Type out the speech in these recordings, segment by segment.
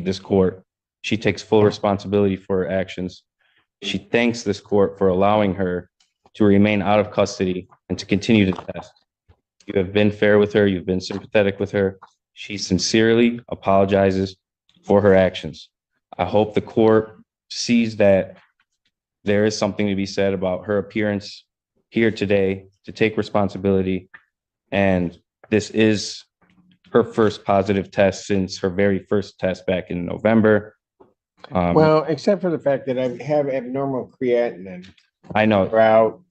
this court. She takes full responsibility for her actions. She thanks this court for allowing her to remain out of custody and to continue to test. You have been fair with her. You've been sympathetic with her. She sincerely apologizes for her actions. I hope the court sees that there is something to be said about her appearance here today to take responsibility. And this is her first positive test since her very first test back in November. Well, except for the fact that I have abnormal creatinine I know. throughout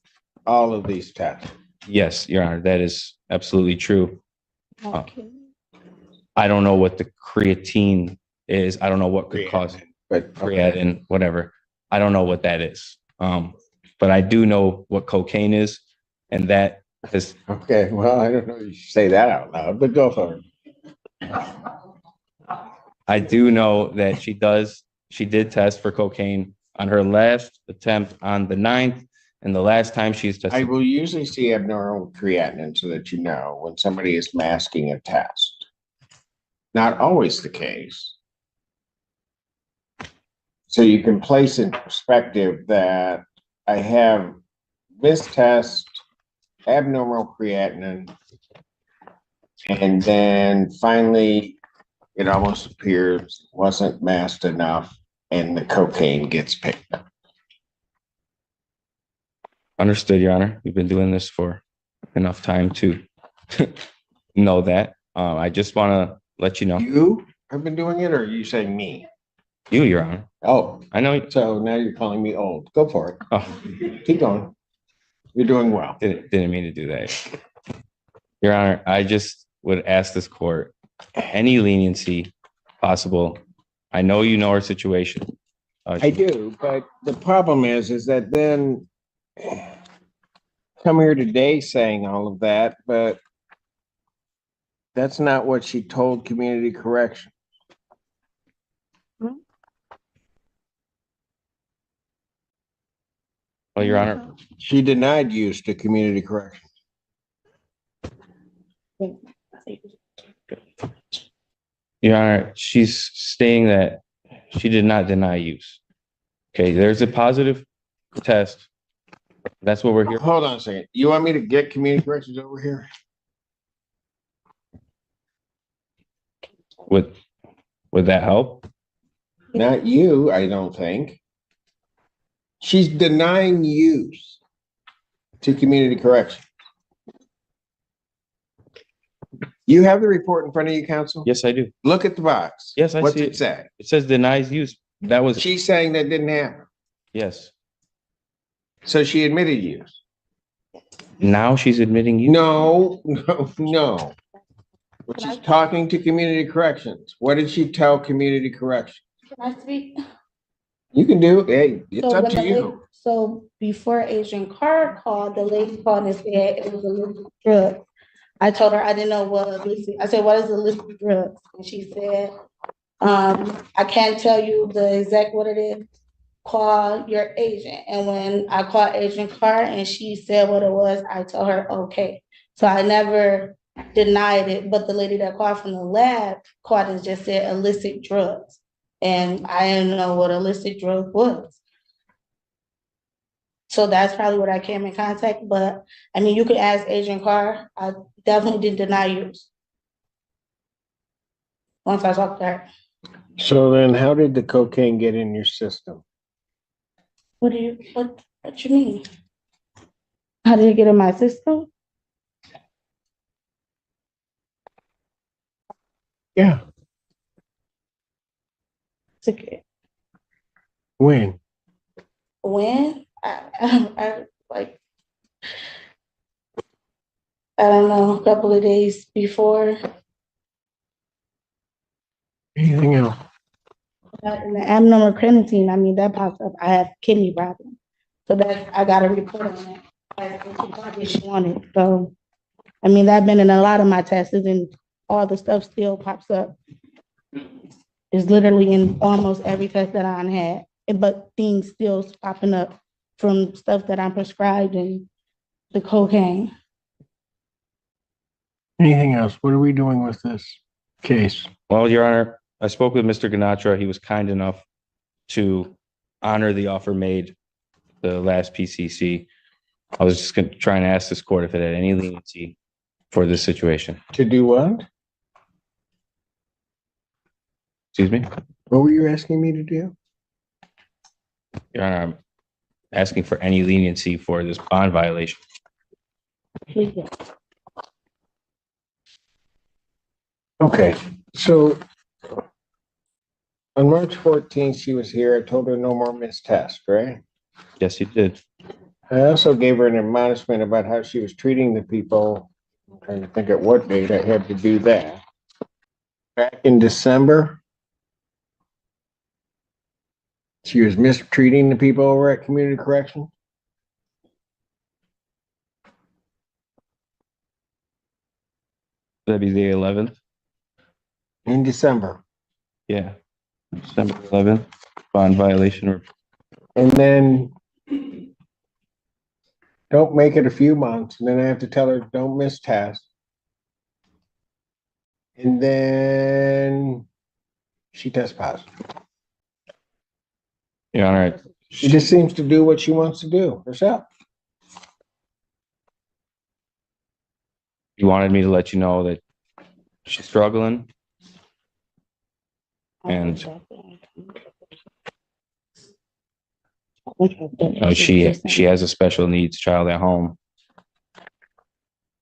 all of these tests. Yes, Your Honor, that is absolutely true. Okay. I don't know what the creatine is. I don't know what could cause Creatinine, but creatinine, whatever. I don't know what that is. But I do know what cocaine is, and that is okay. Well, I don't know if you should say that out loud, but go for it. I do know that she did test for cocaine on her last attempt on the 9th, and the last time she's I tested. will usually see abnormal creatinine so that you know when somebody is masking a test. Not always the case. So you can place in perspective that I have this test, abnormal creatinine, and then finally it almost appears wasn't masked enough and the cocaine gets picked up. Understood, Your Honor. We've been doing this for enough time to know that. I just want to let you know. You have been doing it, or are you saying me? You, Your Honor. Oh, I know. so now you're calling me old. Go for it. Oh, Keep going. You're doing well. didn't mean to do that. Your Honor, I just would ask this court any leniency possible. I know you know her situation. I do, but the problem is that then come here today saying all of that, but that's not what she told community correction. Well, Your Honor, She denied use to community correction. Your Honor, she's stating that she did not deny use. Okay, there's a positive test. That's what we're here. Hold on a second. You want me to get community corrections over here? Would that help? Not you, I don't think. She's denying use to community correction. You have the report in front of you, counsel? Yes, I do. Look at the box. Yes, I What's see it it. say? It says denies use. That was, She's saying that didn't happen. yes. So she admitted use. Now she's admitting use. No. When she's talking to community corrections, what did she tell community corrections? Can I speak? You can do, hey, it's So up when to the lady, you. so before Agent Carr called, the lady called and said it was illicit drug. I told her I didn't know what illicit, I said, what is illicit drugs? And she said, I can't tell you the exact what it is. Call your agent. And when I called Agent Carr and she said what it was, I told her, okay. So I never denied it, but the lady that called from the lab called and just said illicit drugs. And I didn't know what illicit drug was. So that's probably what I came in contact, but I mean, you could ask Agent Carr. I definitely didn't deny use. Once I talked to her. So then how did the cocaine get in your system? What you mean? How did it get in my system? Yeah. It's okay. When? When? I like, I don't know, a couple of days before. Anything else? And the abnormal creatinine, I mean, that pops up. I have kidney problems. So that I got a report on that. That's what she wanted. So, I mean, that's been in a lot of my tests, and all the stuff still pops up. It's literally in almost every test that I had, but things still popping up from stuff that I'm prescribed and the cocaine. Anything else? What are we doing with this case? Well, Your Honor, I spoke with Mr. Ganatra. He was kind enough to honor the offer made the last PCC. I was just trying to ask this court if it had any leniency for this situation. To do what? Excuse me? What were you asking me to do? Your Honor, I'm asking for any leniency for this bond violation. Okay, so on March 14th, she was here. I told her no more missed tests, right? Yes, you did. I also gave her an admonishment about how she was treating the people. I'm trying to think at what date I had to do that. Back in December, she was mistreating the people over at Community Correction. That'd be the 11th. In December. Yeah. December 11th, bond violation. And then don't make it a few months. And then I have to tell her, don't miss tests. And then she tests positive. Your Honor, She just seems to do what she wants to do herself. you wanted me to let you know that she's struggling. And she has a special needs child at home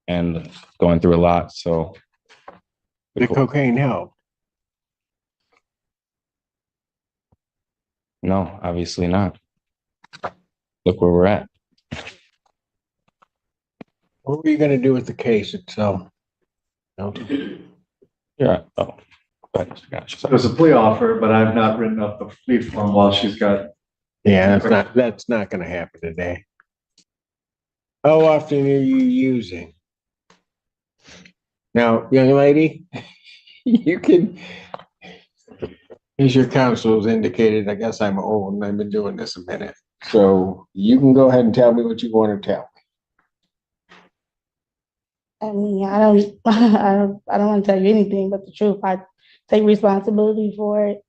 and going through a lot. So The cocaine helped. no, obviously not. Look where we're at. What were you gonna do with the case itself? No. Yeah. Oh, go ahead, Mr. Ganesh. So it was a plea offer, but I've not written up the plea form while she's got. Yeah, that's not gonna happen today. How often are you using? Now, young lady, you can, as your counsel has indicated, I guess I'm old and I've been doing this a minute. So you can go ahead and tell me what you want to tell. I mean, I don't want to tell you anything but the truth. I take responsibility for it.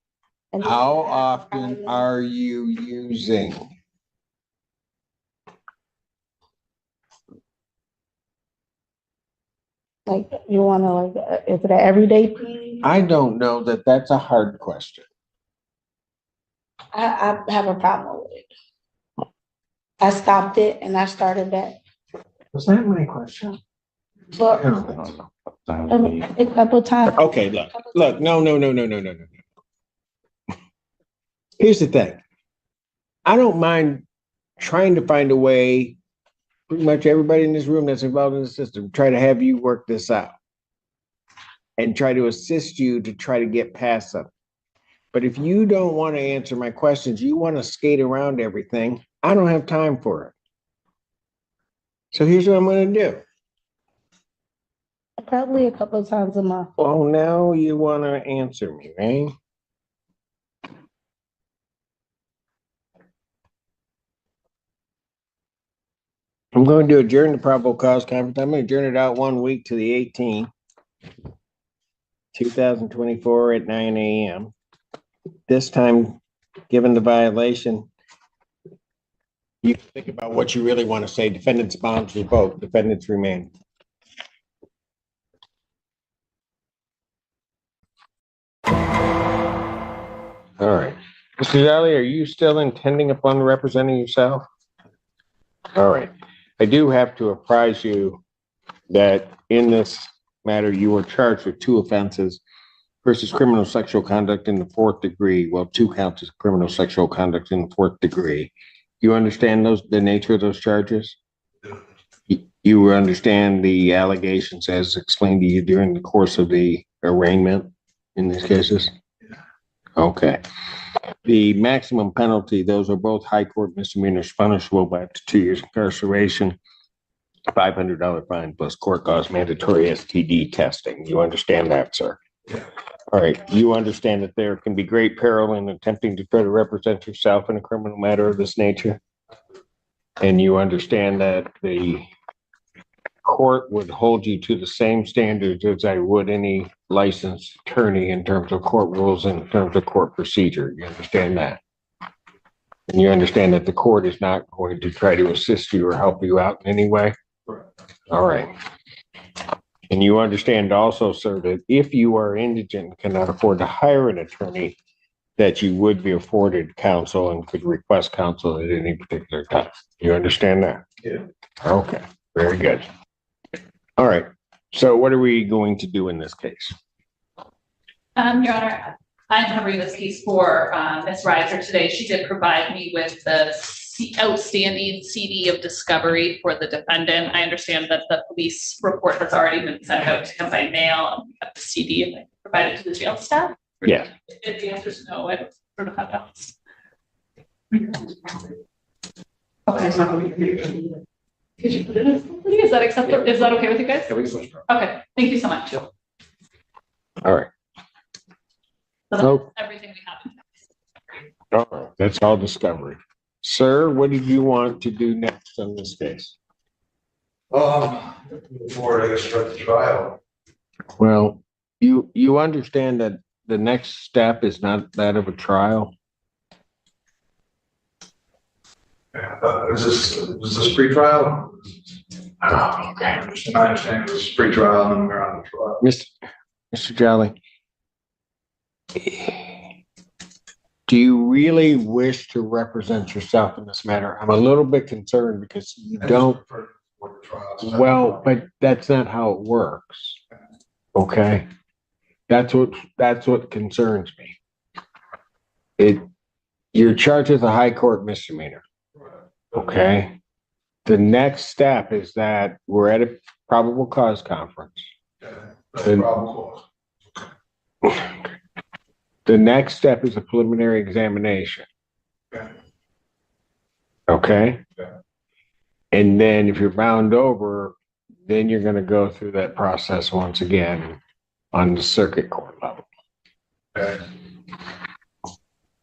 And How often are you using? like you want to is it an everyday thing? I don't know that that's a hard question. I have a problem with it. I stopped it and I started back. Was that my question? But I don't think so. a couple times. Okay, look, no. Here's the thing. I don't mind trying to find a way, pretty much everybody in this room that's involved in the system, try to have you work this out and try to assist you to try to get past them. But if you don't want to answer my questions, you want to skate around everything, I don't have time for it. So here's what I'm going to do. Probably a couple of times a month. Well, now you want to answer me, right? I'm going to adjourn the probable cause conference. I'm going to adjourn it out 1 week to the 18th, 2024 at 9 a.m. This time, given the violation, you can think about what you really want to say. Defendant's bonds revoked, defendants remain. All right. Mr. Jolly, are you still intending upon representing yourself? All right. I do have to apprise you that in this matter, you were charged with 2 offenses versus criminal sexual conduct in the 4th degree. Well, 2 counts as criminal sexual conduct in the 4th degree. You understand the nature of those charges? You understand the allegations as explained to you during the course of the arraignment in these cases? Okay. The maximum penalty, those are both high court misdemeanors punishable by up to 2 years incarceration, $500 fine plus court cost mandatory STD testing. You understand that, sir? Yeah. All right. You understand that there can be great peril in attempting to try to represent yourself in a criminal matter of this nature? And you understand that the court would hold you to the same standards as I would any licensed attorney in terms of court rules and in terms of court procedure. You understand that? And you understand that the court is not going to try to assist you or help you out in any way? All right. And you understand also, sir, that if you are indigent and cannot afford to hire an attorney, that you would be afforded counsel and could request counsel at any particular time. You understand that? Yeah. Okay, very good. All right. So what are we going to do in this case? Your Honor, I'm covering this case for Ms. Reiser today. She did provide me with the outstanding CD of discovery for the defendant. I understand that the police report has already been sent out to him by mail. And we have the CD provided to the jail staff. Yes. If the answer is no, I don't have that. Okay. Could you put it in? Is that acceptable? Is that okay with you guys? Okay, thank you so much. All right. So that's everything we have. All right. That's all discovery. Sir, what did you want to do next on this case? Before I start the trial. Well, you understand that the next step is not that of a trial? Is this pre-trial? Oh, okay. I understand this is pre-trial and we're on the trial. Mr. Jolly, do you really wish to represent yourself in this matter? I'm a little bit concerned because you don't. Well, but that's not how it works. Okay? That's what concerns me. You're charged with a high court misdemeanor. Okay? The next step is that we're at a probable cause conference. The next step is a preliminary examination. Okay? And then if you're bound over, then you're going to go through that process once again on the circuit court level.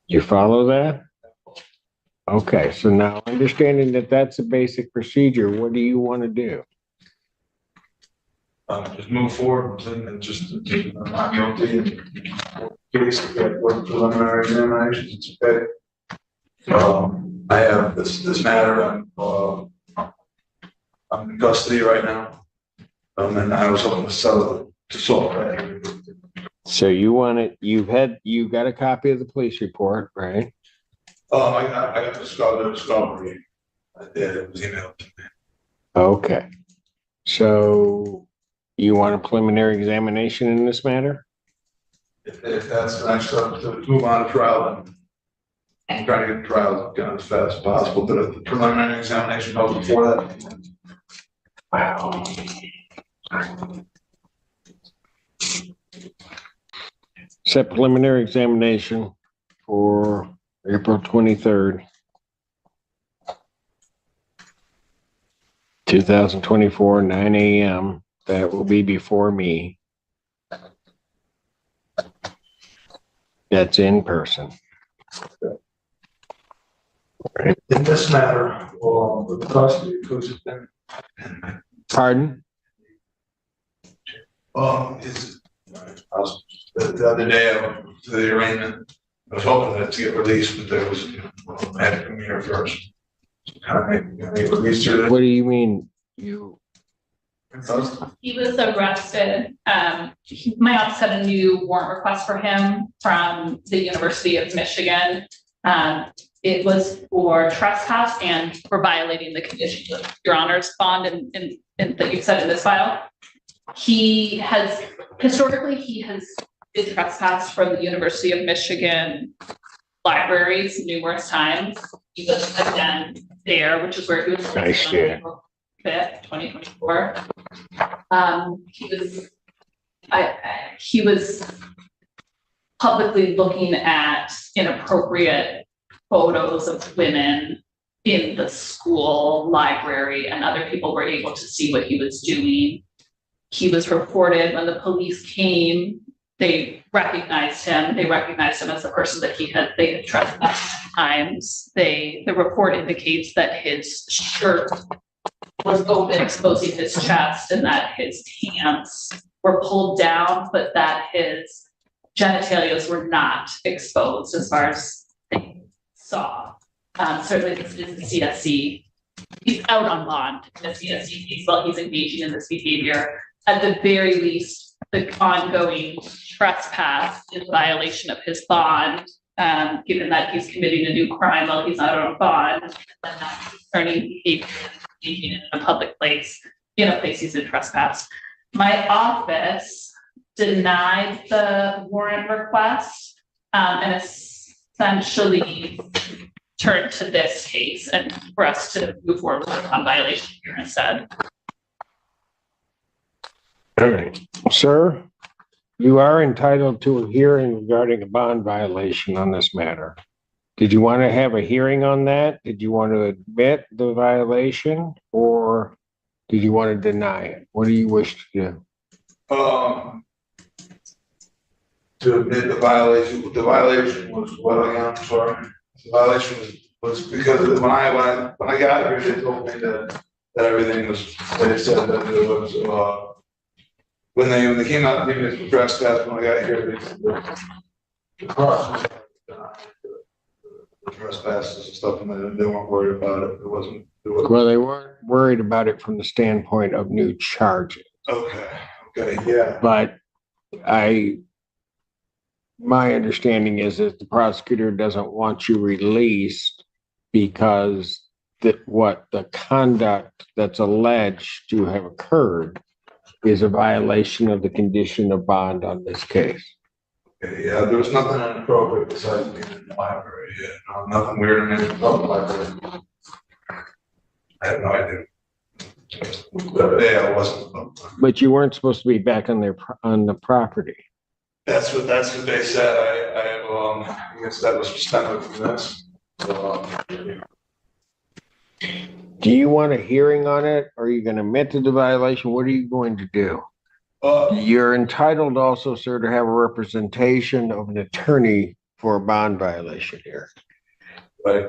You follow that? Okay, so now understanding that that's a basic procedure, what do you want to do? Just move forward and just not guilty in case we get one preliminary examinations. It's okay. I have this matter. I'm in custody right now. And I was hoping to solve it. So you want it, you got a copy of the police report, right? I got the discovery. I did, it was emailed to me. Okay. So you want a preliminary examination in this matter? If that's the next step to move on to trial, then I'm trying to get the trial done as fast as possible, but if the preliminary examination goes before that. Wow. Set preliminary examination for April 23rd, 2024, 9 a.m. That will be before me. That's in person. Right. In this matter, the custody goes in. Pardon? Is the other day of the arraignment, I was hoping that to get released, but there was had to come here first. Kind of make released her. What do you mean you? He was arrested. My office had a new warrant request for him from the University of Michigan. It was for trespass and for violating the conditions of Your Honor's bond and that you said in this file. He has been trespassed from the University of Michigan libraries numerous times. He was again there, which is where he was. Nice, yeah. 5th, 2024. He was publicly looking at inappropriate photos of women in the school library, and other people were able to see what he was doing. He was reported when the police came. They recognized him. They recognized him as the person that they had trespassed times. The report indicates that his shirt was open, exposing his chest, and that his pants were pulled down, but that his genitalias were not exposed as far as they saw. Certainly this is the CSC. He's out on bond in the CSC case while he's engaging in this behavior. At the very least, the ongoing trespass is violation of his bond, given that he's committing a new crime while he's out on bond, and not concerning behavior engaging in a public place, in a place he's in trespass. My office denied the warrant request, and essentially turned to this case and for us to move forward with a violation here instead. All right, sir, you are entitled to a hearing regarding a bond violation on this matter. Did you want to have a hearing on that? Did you want to admit the violation, or did you want to deny it? What do you wish to do? To admit the violation was what again? I'm sorry. The violation was because when I got here, they told me that everything was, they said that it was, when they came out and gave me the trespass, when I got here, the trespasses and stuff, and they weren't worried about it. It wasn't. Well, they weren't worried about it from the standpoint of new charges. Okay, yeah. But my understanding is that the prosecutor doesn't want you released because what the conduct that's alleged to have occurred is a violation of the condition of bond on this case. Okay, yeah, there was nothing inappropriate besides being in the library. Yeah, nothing weird in the library. I have no idea. But yeah, I wasn't. But you weren't supposed to be back on the property. That's what they said. I guess that was suspended from this. So, do you want a hearing on it? Are you going to admit to the violation? What are you going to do? You're entitled also, sir, to have a representation of an attorney for a bond violation here. Right.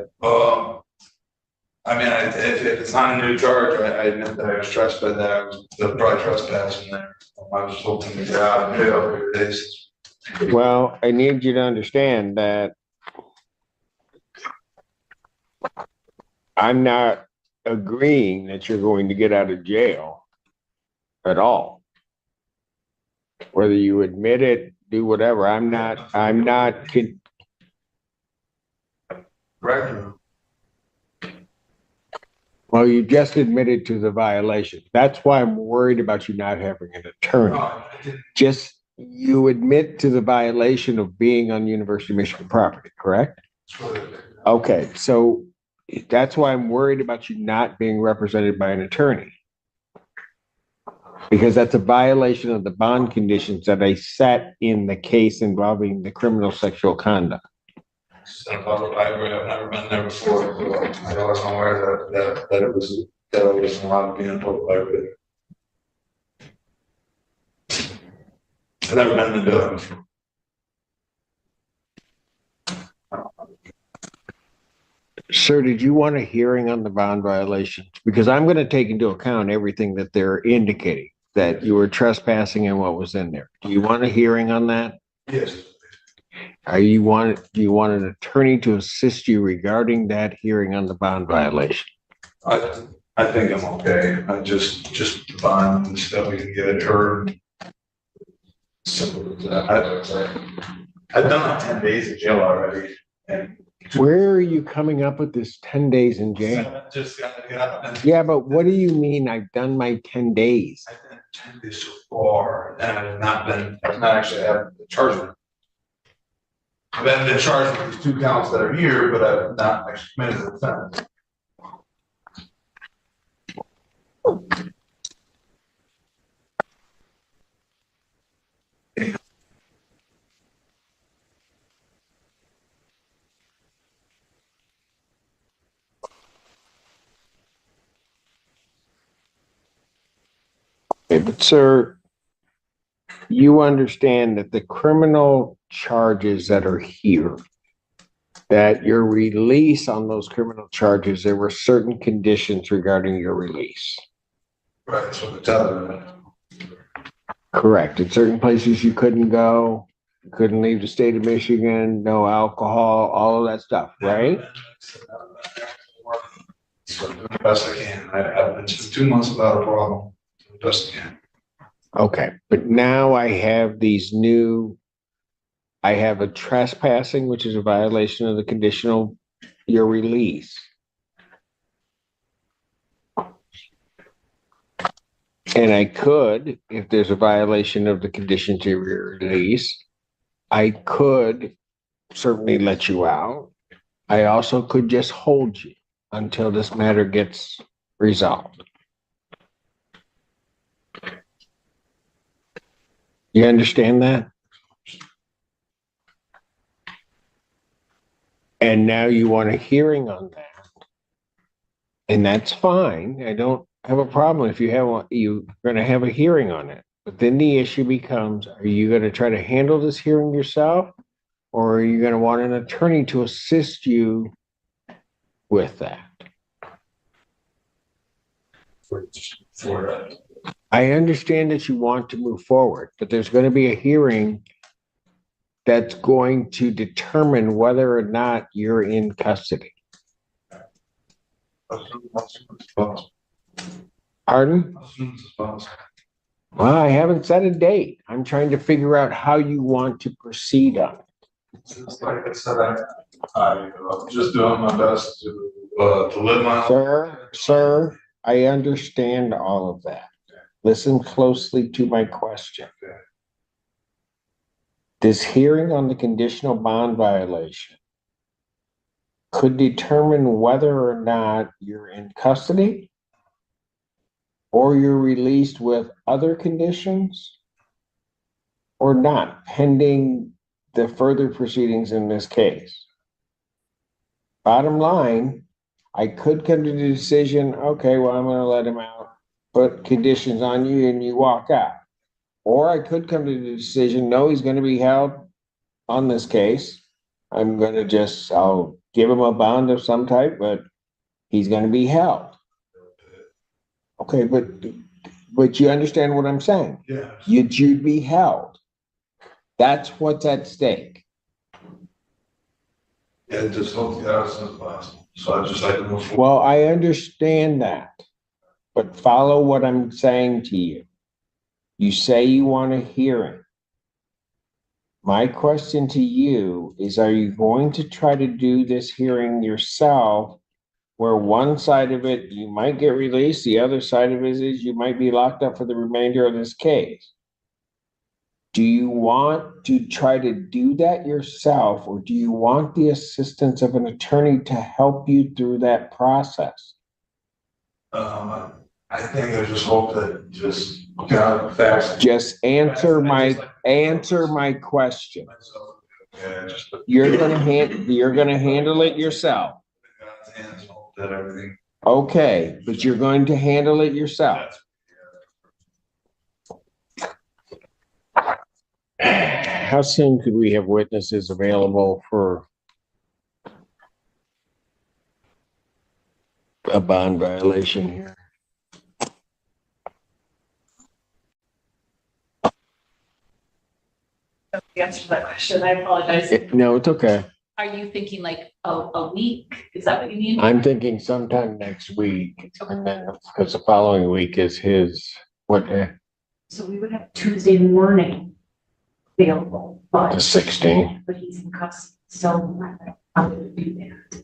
I mean, if it's not a new charge, I admit that I was trespassing. That I was probably trespassing there. I was hoping to get out of jail for days. Well, I need you to understand that I'm not agreeing that you're going to get out of jail at all. Whether you admit it, do whatever. I'm not. Right. Well, you just admitted to the violation. That's why I'm worried about you not having an attorney. Just you admit to the violation of being on University of Michigan property, correct? Okay, so that's why I'm worried about you not being represented by an attorney. Because that's a violation of the bond conditions that I set in the case involving the criminal sexual conduct. I've never been there before. I wasn't aware that it was allowed to be in a public library. I've never been in the building before. Sir, did you want a hearing on the bond violation? Because I'm going to take into account everything that they're indicating, that you were trespassing and what was in there. Do you want a hearing on that? Yes. Do you want an attorney to assist you regarding that hearing on the bond violation? I think I'm okay. I just the bond and stuff, we can get it heard. Simple as that. I've done 10 days in jail already. And where are you coming up with this 10 days in jail? just got Yeah, but what do you mean I've done my 10 days? I've been 10 days so far, and I've not actually had the charge. I've been charged with these 2 counts that are here, but I've not actually committed the offense. Okay, but sir, you understand that the criminal charges that are here, that your release on those criminal charges, there were certain conditions regarding your release. Right, that's what they're telling me. Correct. In certain places you couldn't go, you couldn't leave the state of Michigan, no alcohol, all of that stuff, right? So do the best I can. I've been 2 months without a problem. Do the best I can. Okay, but now I have I have a trespassing, which is a violation of the conditional, your release. And I could, if there's a violation of the conditions of your release, I could certainly let you out. I also could just hold you until this matter gets resolved. You understand that? And now you want a hearing on that. And that's fine. I don't have a problem if you have one, you're going to have a hearing on it. But then the issue becomes, are you going to try to handle this hearing yourself? Or are you going to want an attorney to assist you with that? I understand that you want to move forward, but there's going to be a hearing that's going to determine whether or not you're in custody. Pardon? As soon as possible. Well, I haven't set a date. I'm trying to figure out how you want to proceed on it. Just like I said, I'm just doing my best to live my life. Sir, I understand all of that. Listen closely to my question. This hearing on the conditional bond violation could determine whether or not you're in custody or you're released with other conditions or not, pending the further proceedings in this case. Bottom line, I could come to the decision, okay, well, I'm going to let him out, put conditions on you and you walk out. Or I could come to the decision, no, he's going to be held on this case. I'm going to I'll give him a bond of some type, but he's going to be held. Okay, but you understand what I'm saying? Yeah. You'd be held. That's what's at stake. Yeah, just hope to get out as soon as possible. So I just like to move forward. Well, I understand that, but follow what I'm saying to you. You say you want a hearing. My question to you is, are you going to try to do this hearing yourself, where one side of it, you might get released, the other side of it is you might be locked up for the remainder of this case? Do you want to try to do that yourself, or do you want the assistance of an attorney to help you through that process? I think I just hope that just get out the facts. Just answer my question. Yeah, just You're gonna handle it yourself. God's hands, hope that everything. Okay, but you're going to handle it yourself. How soon could we have witnesses available for a bond violation here? The answer to that question, I apologize. No, it's okay. Are you thinking like a week? Is that what you mean? I'm thinking sometime next week, and then because the following week is what day? So we would have Tuesday morning available, The but 16th. he's in custody, so I would do that.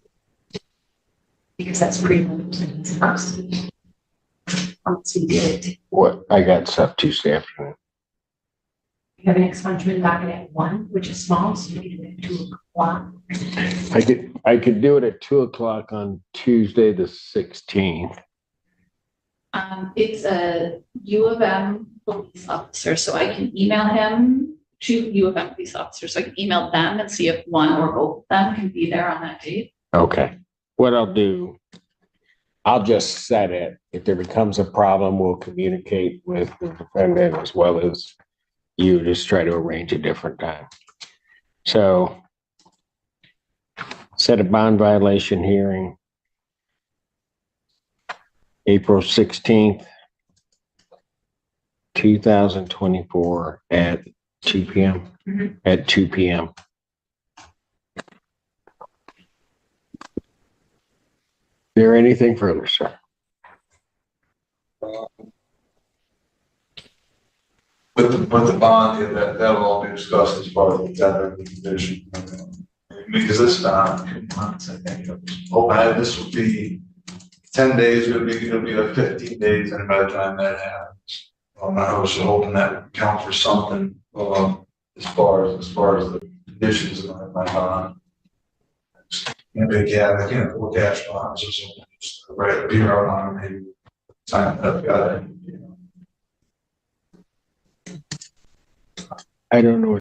Because that's pretty much he's in custody. Once we did, What? I got stuff Tuesday afternoon. we have an expungement docket at 1, which is small, so we can do it at 2 o'clock. I could do it at 2 o'clock on Tuesday, the 16th. It's a U of M police officer, so I can email him, 2 U of M police officers, so I can email them and see if one or both of them can be there on that date. Okay. What I'll do, I'll just set it. If there becomes a problem, we'll communicate with the defendant as well as you, just try to arrange a different time. So set a bond violation hearing, April 16th 2024 at 2 p.m. Mhm. At 2 p.m. Is there anything further, sir? With the bond, yeah, that'll all be discussed as part of the tender condition. Because this time, months, I think, this will be 10 days, it'll be like 15 days, and by the time that happens. I was hoping that would count for something, as far as the conditions of my bond. Maybe, yeah, I can't afford cash bonds, or something, just write a PR on it, maybe sign it up, got it, you know. I don't know